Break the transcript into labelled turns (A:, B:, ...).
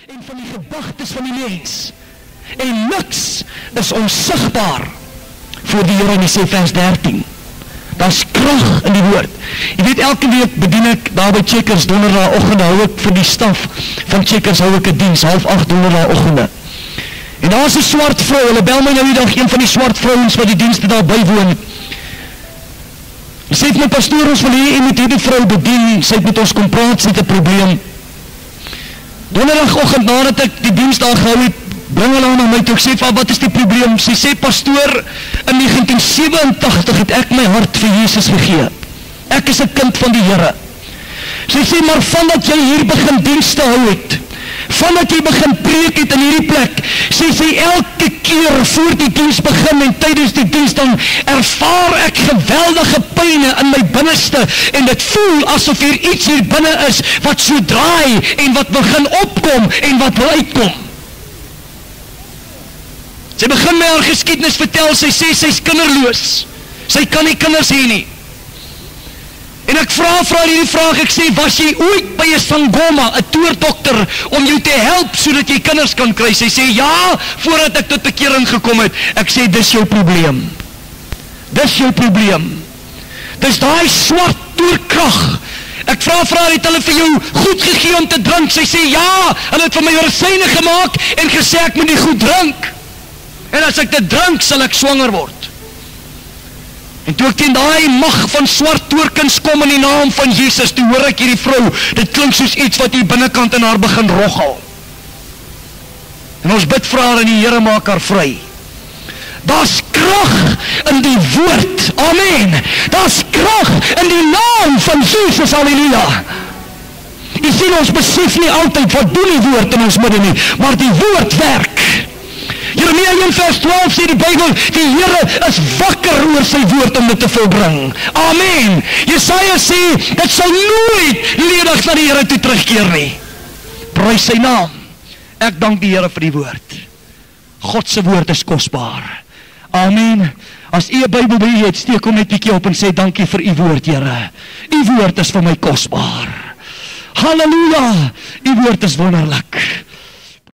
A: en van die gedagtes van die mens. En niks is onsigbaar voor die Here, en hy sê vers 13. Daar's krag in die woord. Jy weet, elke week bedien ek daar by Checkers, donderdagoggend hou ek vir die staf van Checkers, hou ek 'n diens, 7:30 donderdagoggende. En daar's 'n swart vrou, hulle bel my nou die dag, een van die swart vrouens wat die dienste daar bywoon. Sê het my pastoor, ons wil hier, moet hierdie vrou bedien, sy het met ons kom praat, sy het 'n probleem. Donderdagoggend nadat ek die diens daar gehou het, bring hulle aan my toe, ek sê, wat is die probleem? Sy sê, pastoor, in 1987 het ek my hart vir Jesus gegee. Ek is 'n kind van die Here. Sy sê, maar vandat jy hier begin dienste hou het, vandat jy begin preek het in hierdie plek, sê elke keer voor die diens begin en tydens die diens, dan ervaar ek geweldige pyne in my binneste, en dit voel asof hier iets hier binne is, wat so draai, en wat begin opkom, en wat wil uitkom. Sy begin my haar geskiedenis vertel, sy sê, sy is kinderloos, sy kan nie kinders hê nie. En ek vra hierdie vraag, ek sê, was jy ooit by 'n Sangoma, 'n toerdokter, om jou te help, sodat jy kinders kan kry? Sy sê, ja, voordat ek tot bekering gekom het. Ek sê, dis jou probleem. Dis jou probleem. Dis daai swart toerkrag. Ek vra, het hulle vir jou goed gegee om te drink? Sy sê, ja, hulle het vir my medisyne gemaak, en gesê, ek moet nie goed drink. En as ek dit drink, sal ek swanger word. En toe ek teen daai mag van swart toorkuns kom in die naam van Jesus, toe hoor ek hierdie vrou, dit klink soos iets wat hier binnekant in haar begin roggel. En ons bid vir haar en die Here maak haar vry. Daar's krag in die woord, amen. Daar's krag in die naam van Jesus, halleluja. Jy sien, ons besef nie altyd wat doen die woord in ons midde nie, maar die woord werk. Jeremia 1 vers 12 sê die Bybel, die Here is wakker oor sy woord om dit te volbring. Amen. Jesaja sê, dit sal nooit ledig na die Here toe terugkeer nie. Prys sy naam. Ek dank die Here vir die woord. God se woord is kosbaar. Amen. As u 'n Bybel by u het, steek hom net bietjie op en sê, dankie vir u woord, Here. U woord is vir my kosbaar. Halleluja. U woord is wonderlik.